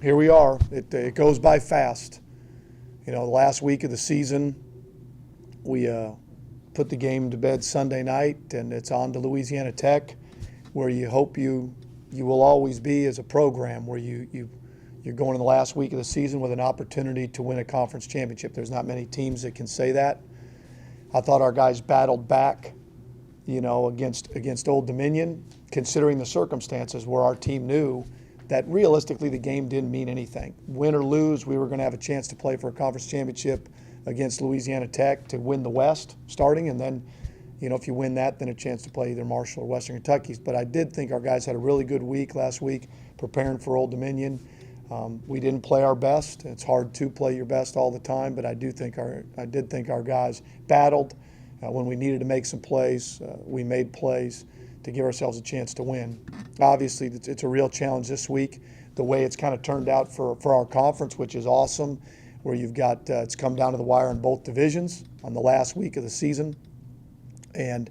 here we are. It goes by fast. You know, the last week of the season, we put the game to bed Sunday night, and it's on to Louisiana Tech, where you hope you will always be as a program, where you're going in the last week of the season with an opportunity to win a conference championship. There's not many teams that can say that. I thought our guys battled back, you know, against Old Dominion, considering the circumstances where our team knew that realistically the game didn't mean anything. Win or lose, we were going to have a chance to play for a conference championship against Louisiana Tech to win the West starting, and then, you know, if you win that, then a chance to play either Marshall or Western Kentucky. But I did think our guys had a really good week last week preparing for Old Dominion. We didn't play our best. It's hard to play your best all the time, but I did think our guys battled. When we needed to make some plays, we made plays to give ourselves a chance to win. Obviously, it's a real challenge this week, the way it's kind of turned out for our conference, which is awesome, where you've got it's come down to the wire in both divisions on the last week of the season. And,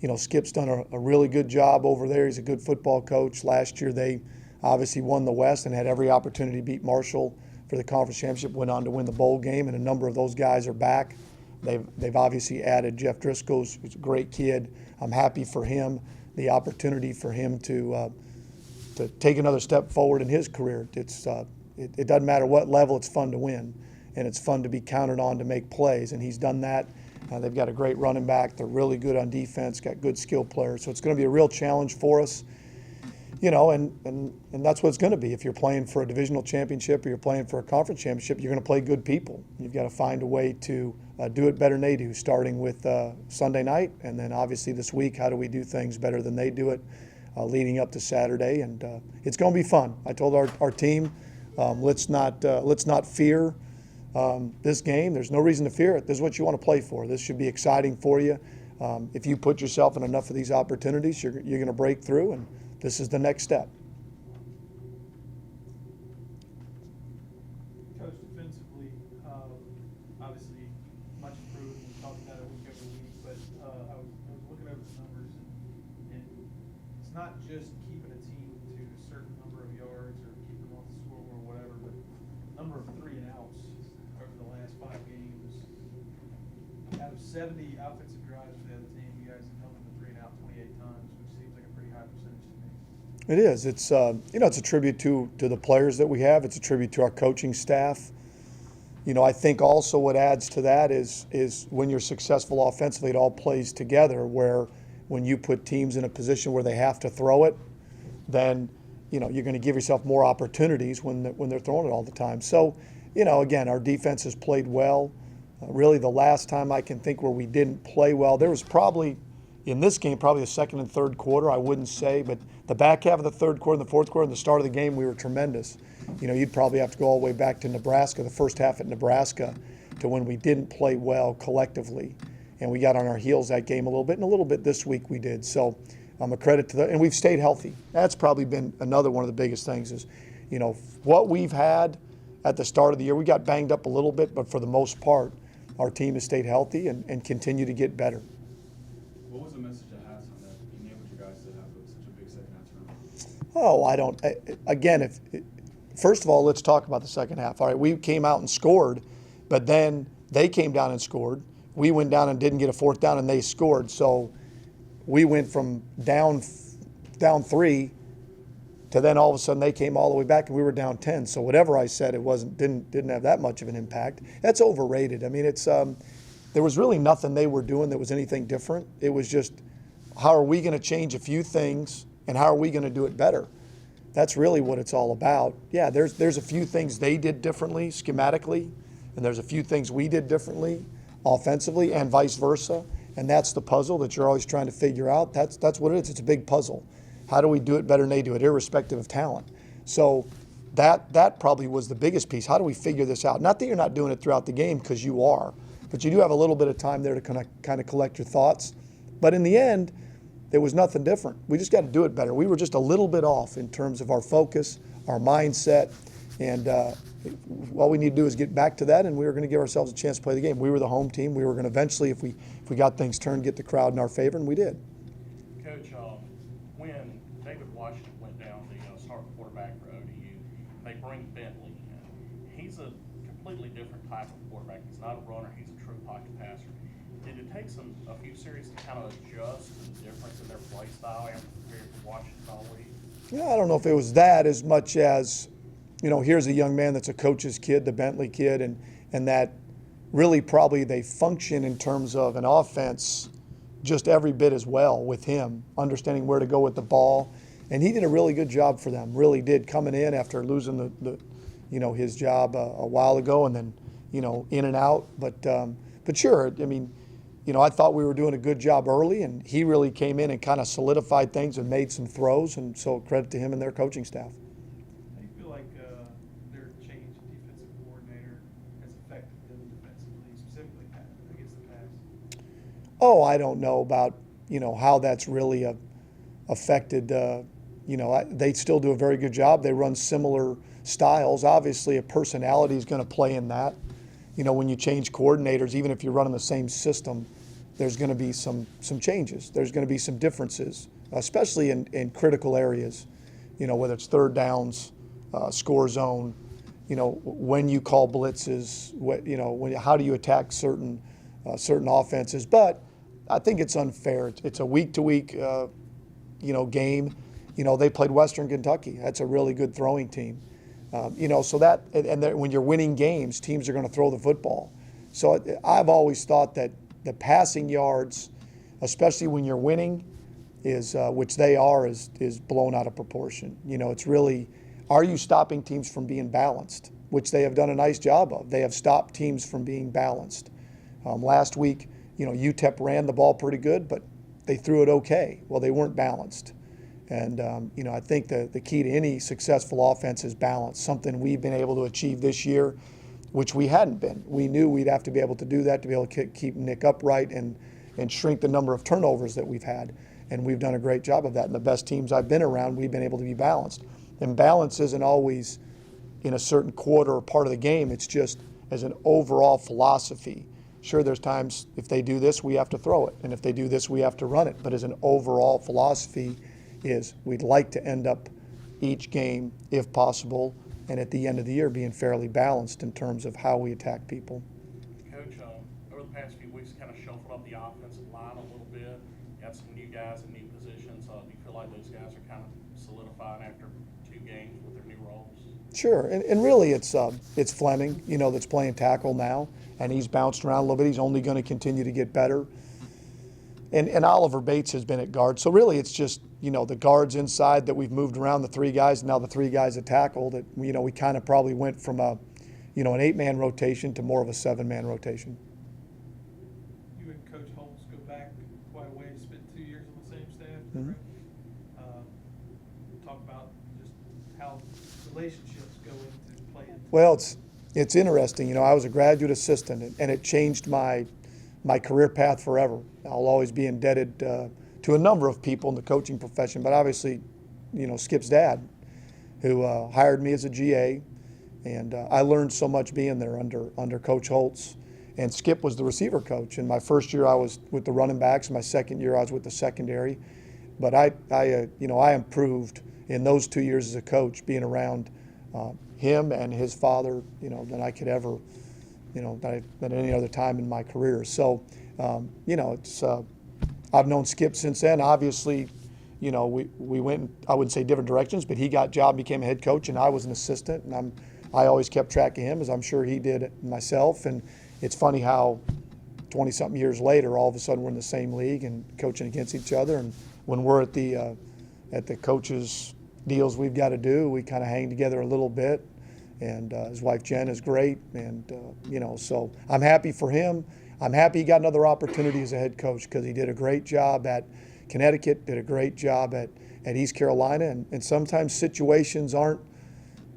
you know, Skip's done a really good job over there. He's a good football coach. Last year they obviously won the West and had every opportunity to beat Marshall for the conference championship, went on to win the bowl game, and a number of those guys are back. They've obviously added Jeff Driscoll, who's a great kid. I'm happy for him, the opportunity for him to take another step forward in his career. It doesn't matter what level, it's fun to win, and it's fun to be counted on to make plays, and he's done that. They've got a great running back. They're really good on defense, got good skill players. So it's going to be a real challenge for us, you know, and that's what it's going to be. If you're playing for a divisional championship or you're playing for a conference championship, you're going to play good people. You've got to find a way to do it better than they do, starting with Sunday night, and then obviously this week, how do we do things better than they do it leading up to Saturday? And it's going to be fun. I told our team, let's not fear this game. There's no reason to fear it. This is what you want to play for. This should be exciting for you. If you put yourself in enough of these opportunities, you're going to break through, and this is the next step. Coach, defensively, obviously much improved. We talked about it week over week, but I was looking over the numbers, and it's not just keeping a team to a certain number of yards or keeping them off the scoreboard or whatever, but number of 3 and outs over the last 5 games. Out of 70 offensive drives for the other team, you guys have held them to 3 and out 28 times, which seems like a pretty high percentage to me. It is. It's you know, it's a tribute to the players that we have. It's a tribute to our coaching staff. You know, I think also what adds to that is when you're successful offensively, it all plays together. Where when you put teams in a position where they have to throw it, then, you know, you're going to give yourself more opportunities when they're throwing it all the time. So, you know, again, our defense has played well. Really, the last time I can think where we didn't play well, there was probably in this game, probably the second and third quarter, I wouldn't say, but the back half of the third quarter and the fourth quarter and the start of the game, we were tremendous. You know, you'd probably have to go all the way back to Nebraska, the first half at Nebraska, to when we didn't play well collectively. And we got on our heels that game a little bit, and a little bit this week we did. So I'm a credit to that. And we've stayed healthy. That's probably been another one of the biggest things is, you know, what we've had at the start of the year, we got banged up a little bit, but for the most part, our team has stayed healthy and continue to get better. What was the message at halftime that enabled you guys to have such a big second half turnover? Oh, I don't. Again, first of all, let's talk about the second half. All right, we came out and scored, but then they came down and scored. We went down and didn't get a fourth down, and they scored. So we went from down 3 to then all of a sudden they came all the way back and we were down 10. So whatever I said, it didn't have that much of an impact. That's overrated. I mean, it's there was really nothing they were doing that was anything different. It was just, how are we going to change a few things and how are we going to do it better? That's really what it's all about. Yeah, there's a few things they did differently schematically, and there's a few things we did differently offensively, and vice versa. And that's the puzzle that you're always trying to figure out. That's what it is. It's a big puzzle. How do we do it better than they do it, irrespective of talent? So that probably was the biggest piece. How do we figure this out? Not that you're not doing it throughout the game, because you are, but you do have a little bit of time there to kind of collect your thoughts. But in the end, there was nothing different. We just got to do it better. We were just a little bit off in terms of our focus, our mindset, and all we need to do is get back to that, and we were going to give ourselves a chance to play the game. We were the home team. We were going to eventually, if we got things turned, get the crowd in our favor, and we did. Coach, when David Washington went down, the starting quarterback for ODU, they bring Bentley in. He's a completely different type of quarterback. He's not a runner. He's a true pocket passer. Did it take a few series to kind of adjust the difference in their play style after preparing for Washington all week? Yeah, I don't know if it was that as much as, here's a young man that's a coach's kid, the Bentley kid, and that really probably they function in terms of an offense just every bit as well with him, understanding where to go with the ball. And he did a really good job for them, really did, coming in after losing his job a while ago and then, in and out. But sure, I thought we were doing a good job early, and he really came in and kind of solidified things and made some throws, and so credit to him and their coaching staff. How do you feel like their change in defensive coordinator has affected them defensively, specifically against the pass? Oh, I don't know about, how that's really affected. They still do a very good job. They run similar styles. Obviously, a personality is going to play in that. When you change coordinators, even if you're running the same system, there's going to be some changes. There's going to be some differences, especially in critical areas, whether it's third downs, score zone, when you call blitzes, how do you attack certain offenses. But I think it's unfair. It's a week-to-week, game. They played Western Kentucky. That's a really good throwing team. So that, and when you're winning games, teams are going to throw the football. So I've always thought that the passing yards, especially when you're winning, is which they are, is blown out of proportion. It's really, are you stopping teams from being balanced, which they have done a nice job of. They have stopped teams from being balanced. Last week, UTEP ran the ball pretty good, but they threw it okay. Well, they weren't balanced. And, I think the key to any successful offense is balance, something we've been able to achieve this year, which we hadn't been. We knew we'd have to be able to do that to be able to keep Nick upright and shrink the number of turnovers that we've had. And we've done a great job of that. And the best teams I've been around, we've been able to be balanced. And balance isn't always in a certain quarter or part of the game. It's just as an overall philosophy. Sure, there's times if they do this, we have to throw it. And if they do this, we have to run it. But as an overall philosophy is we'd like to end up each game, if possible, and at the end of the year being fairly balanced in terms of how we attack people. Coach, over the past few weeks, kind of shuffled up the offensive line a little bit. You got some new guys in new positions. Do you feel like those guys are kind of solidifying after 2 games with their new roles? Sure, and really it's Fleming, that's playing tackle now, and he's bounced around a little bit. He's only going to continue to get better. And Oliver Bates has been at guard. So really it's just, the guards inside that we've moved around, the 3 guys, and now the 3 guys at tackle that, we kind of probably went from an 8-man rotation to more of a 7-man rotation. You and Coach Holmes go back quite a way to spend 2 years on the same staff, Mm-hmm. correct? Talk about just how relationships go into playing. Well, it's interesting. I was a graduate assistant, and it changed my career path forever. I'll always be indebted to a number of people in the coaching profession, but obviously, Skip's dad, who hired me as a GA, and I learned so much being there under Coach Holtz. And Skip was the receiver coach. And my first year I was with the running backs. My second year I was with the secondary. But I improved in those 2 years as a coach, being around him and his father, than I could ever, than any other time in my career. So, it's I've known Skip since then. Obviously, we went, I wouldn't say different directions, but he got a job, became a head coach, and I was an assistant. And I always kept track of him, as I'm sure he did myself. And it's funny how 20-something years later, all of a sudden we're in the same league and coaching against each other. And when we're at the coaches' deals we've got to do, we kind of hang together a little bit. And his wife Jen is great, and so I'm happy for him. I'm happy he got another opportunity as a head coach because he did a great job at Connecticut, did a great job at East Carolina, and sometimes situations aren't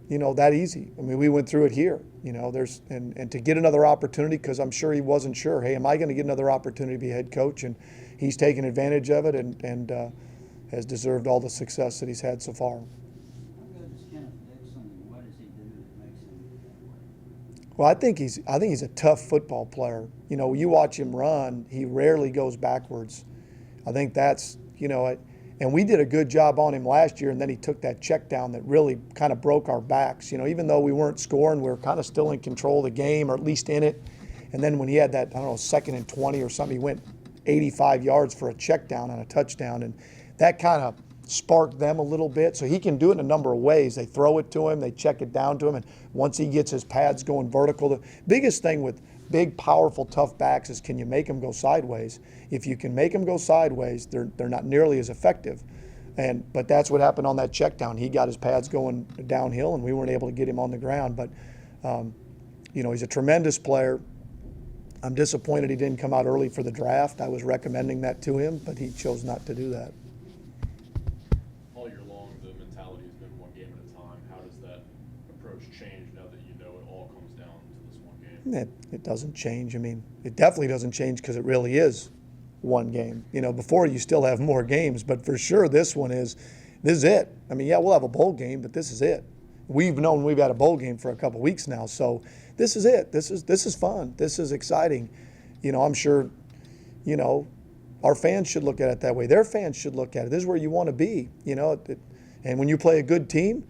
that easy. I mean, we went through it here. And to get another opportunity, because I'm sure he wasn't sure. Hey, am I going to get another opportunity to be head coach? And he's taken advantage of it and has deserved all the success that he's had so far. Well, I think he's a tough football player. You watch him run, he rarely goes backwards. I think that's, and And we did a good job on him last year, and then he took that check down that really kind of broke our backs. You know, even though we weren't scoring, we were kind of still in control of the game, or at least in it. And then when he had that, I don't know, 2nd and 20 or something, he went 85 yards for a check down on a touchdown. And that kind of sparked them a little bit. So he can do it in a number of ways. They throw it to him, they check it down to him, and once he gets his pads going vertical, the biggest thing with big, powerful, tough backs is, can you make them go sideways? If you can make them go sideways, they're not nearly as effective. But that's what happened on that check down. He got his pads going downhill, and we weren't able to get him on the ground. But, you know, he's a tremendous player. I'm disappointed he didn't come out early for the draft. I was recommending that to him, but he chose not to do that. All year long, the mentality has been one game at a time. How does that approach change now that you know it all comes down to this one game? It doesn't change. I mean, it definitely doesn't change because it really is one game. You know, before you still have more games, but for sure this is it. I mean, yeah, we'll have a bowl game, but this is it. We've known we've had a bowl game for a couple weeks now, so this is it. This is fun. This is exciting. You know, I'm sure, you know, our fans should look at it that way. Their fans should look at it. This is where you want to be, you know. And when you play a good team,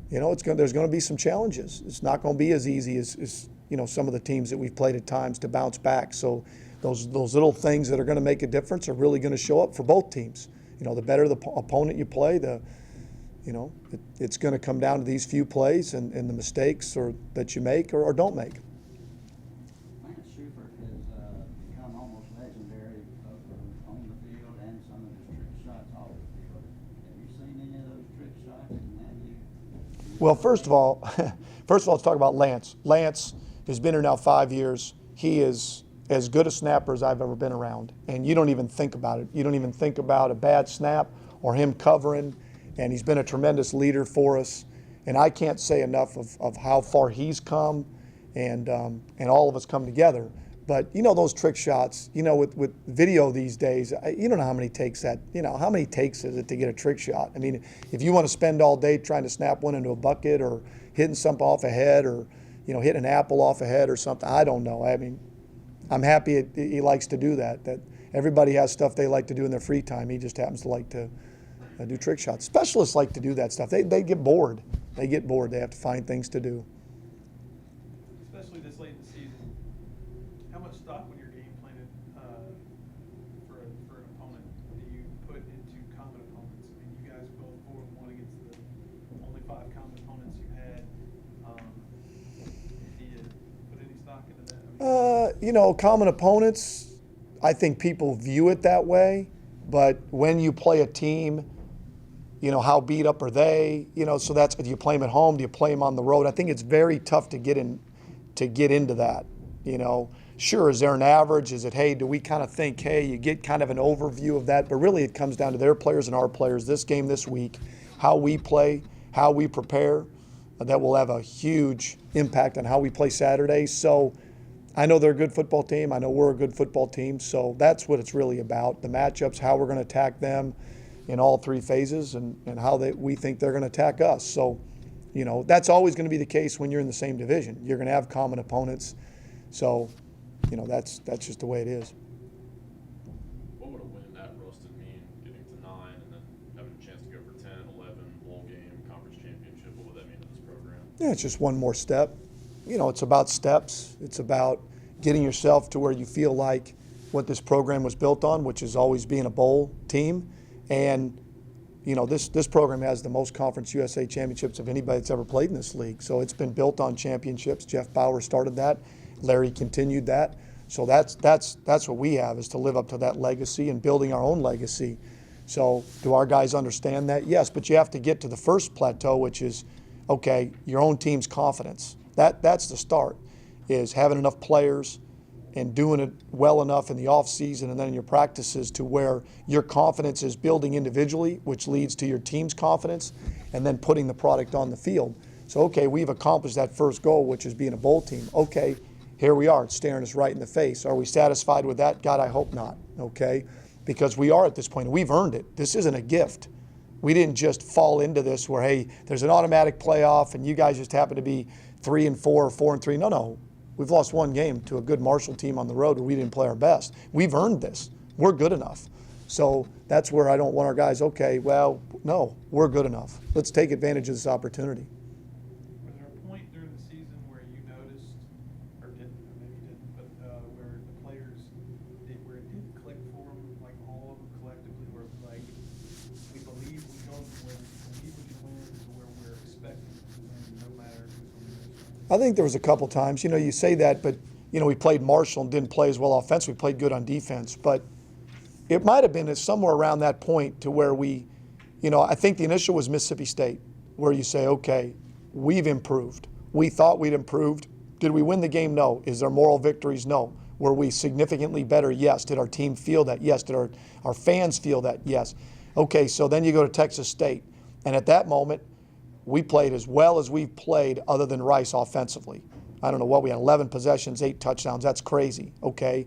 you know, there's going to be some challenges. It's not going to be as easy as you know, some of the teams that we've played at times to bounce back. So those little things that are going to make a difference are really going to show up for both teams. You know, the better the opponent you play, you know, it's going to come down to these few plays and the mistakes that you make or don't make. Lance Schubert has become almost legendary both on the field and some of his trick shots off the field. Have you seen any of those trick shots? And have you? Well, first of all, let's talk about Lance. Lance has been here now 5 years. He is as good a snapper as I've ever been around, and you don't even think about it. You don't even think about a bad snap or him covering, and he's been a tremendous leader for us. And I can't say enough of how far he's come, and all of us come together. But you know, those trick shots, you know, with video these days, you don't know how many takes how many takes is it to get a trick shot? I mean, if you want to spend all day trying to snap one into a bucket or hitting something off a head or, you know, hitting an apple off a head or something, I don't know. I mean, I'm happy he likes to do that. That everybody has stuff they like to do in their free time. He just happens to like to do trick shots. Specialists like to do that stuff. They get bored. They get bored. They have to find things to do. Especially this late in the season, how much stock when you're game planning for an opponent do you put into common opponents? I mean, you guys go 4-1 against the only 5 common opponents you had. Do you put any stock into that? I mean, You know, common opponents, I think people view it that way. But when you play a team, you know, how beat up are they? You know, so that's, do you play them at home? Do you play them on the road? I think it's very tough to get into that. You know, sure, is there an average? Is it, hey, do we kind of think, hey, you get kind of an overview of that? But really it comes down to their players and our players this game this week, how we play, how we prepare. That will have a huge impact on how we play Saturday. So I know they're a good football team. I know we're a good football team. So that's what it's really about. The matchups, how we're going to attack them in all 3 phases, and how we think they're going to attack us. So, you know, that's always going to be the case when you're in the same division. You're going to have common opponents. So, you know, that's just the way it is. What would a win at Ruston mean, getting to 9 and then having a chance to go for 10, 11, bowl game, conference championship? What would that mean to this program? Yeah, it's just one more step. You know, it's about steps. It's about getting yourself to where you feel like what this program was built on, which is always being a bowl team. And, you know, this program has the most Conference USA championships of anybody that's ever played in this league. So it's been built on championships. Jeff Bauer started that. Larry continued that. So that's what we have, is to live up to that legacy and building our own legacy. So do our guys understand that? Yes, but you have to get to the first plateau, which is, okay, your own team's confidence. That's the start, is having enough players and doing it well enough in the off season and then in your practices to where your confidence is building individually, which leads to your team's confidence, and then putting the product on the field. So, okay, we've accomplished that first goal, which is being a bowl team. Okay, here we are. It's staring us right in the face. Are we satisfied with that? God, I hope not, okay? Because we are at this point. We've earned it. This isn't a gift. We didn't just fall into this where, hey, there's an automatic playoff and you guys just happen to be 3-4 or 4-3. No. We've lost 1 game to a good Marshall team on the road where we didn't play our best. We've earned this. We're good enough. So that's where I don't want our guys, okay, well, no, we're good enough. Let's take advantage of this opportunity. Was there a point during the season where you noticed, or didn't, or maybe you didn't, but where the players, where it didn't click for them, like all of them collectively, where it was like, we believe we're going to win, we believe we can win, to where we're expecting to win, no matter who's on the other side? I think there was a couple times, you say that, but, we played Marshall and didn't play as well offensively. We played good on defense, but it might have been somewhere around that point to where we, I think the initial was Mississippi State, where you say, okay, we've improved. We thought we'd improved. Did we win the game? No. Is there moral victories? No. Were we significantly better? Yes. Did our team feel that? Yes. Did our fans feel that? Yes. Okay, so then you go to Texas State, and at that moment, we played as well as we've played other than Rice offensively. I don't know what we had, 11 possessions, 8 touchdowns. That's crazy, okay?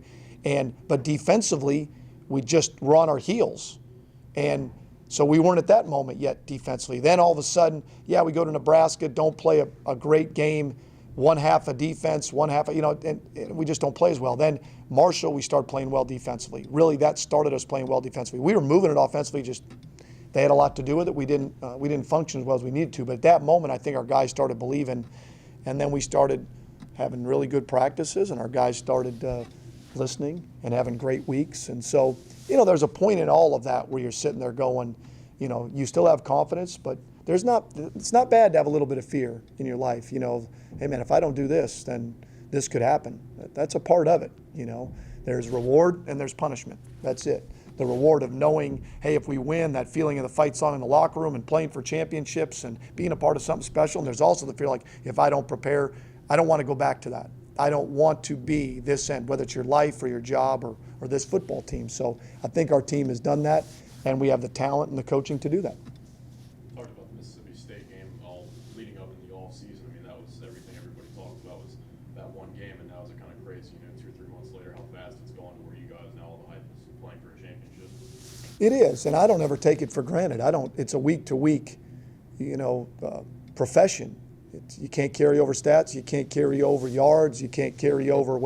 But defensively, we just were on our heels. And so we weren't at that moment yet defensively. Then all of a sudden, we go to Nebraska, don't play a great game, one half of defense, one half, and we just don't play as well. Then Marshall, we start playing well defensively. Really, that started us playing well defensively. We were moving it offensively, just they had a lot to do with it. We didn't function as well as we needed to. But at that moment, I think our guys started believing, and then we started having really good practices, and our guys started listening and having great weeks. And so, there's a point in all of that where you're sitting there going, you still have confidence, but it's not bad to have a little bit of fear in your life. Hey man, if I don't do this, then this could happen. That's a part of it. There's reward and there's punishment. That's it. The reward of knowing, hey, if we win, that feeling of the fight song in the locker room and playing for championships and being a part of something special. And there's also the fear like, if I don't prepare, I don't want to go back to that. I don't want to be this end, whether it's your life or your job or this football team. So I think our team has done that, and we have the talent and the coaching to do that. Talked about the Mississippi State game all leading up in the off season. I mean, that was everything everybody talked about was that one game, and now it's kind of crazy, 2 or 3 months later, how fast it's gone to where you guys now all the hype is playing for a championship. It is, and I don't ever take it for granted. It's a week-to-week, profession. You can't carry over stats. You can't carry over yards. You can't carry over,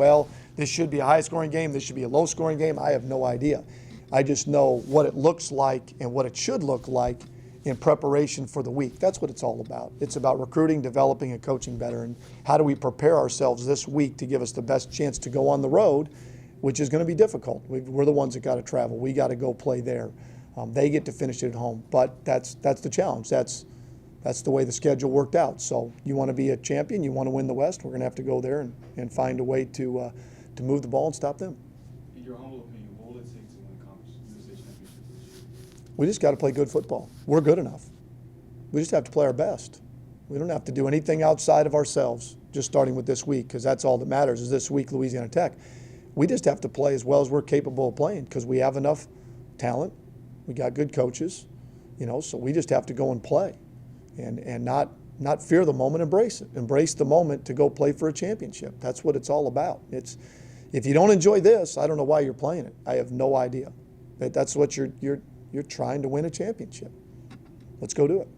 this should be a high-scoring game. This should be a low-scoring game. I have no idea. I just know what it looks like and what it should look like in preparation for the week. That's what it's all about. It's about recruiting, developing, and coaching better. And how do we prepare ourselves this week to give us the best chance to go on the road, which is going to be difficult. We're the ones that got to travel. We got to go play there. They get to finish it at home. But that's the challenge. That's the way the schedule worked out. So you want to be a champion, you want to win the West, we're going to have to go there and find a way to move the ball and stop them. In your humble opinion, what will it take to win Conference USA Championship this year? We just got to play good football. We're good enough. We just have to play our best. We don't have to do anything outside of ourselves, just starting with this week, because that's all that matters is this week, Louisiana Tech. We just have to play as well as we're capable of playing because we have enough talent. We got good coaches, so we just have to go and play. And not fear the moment, embrace it. Embrace the moment to go play for a championship. That's what it's all about. If you don't enjoy this, I don't know why you're playing it. I have no idea. That's what you're trying to win a championship. Let's go do it.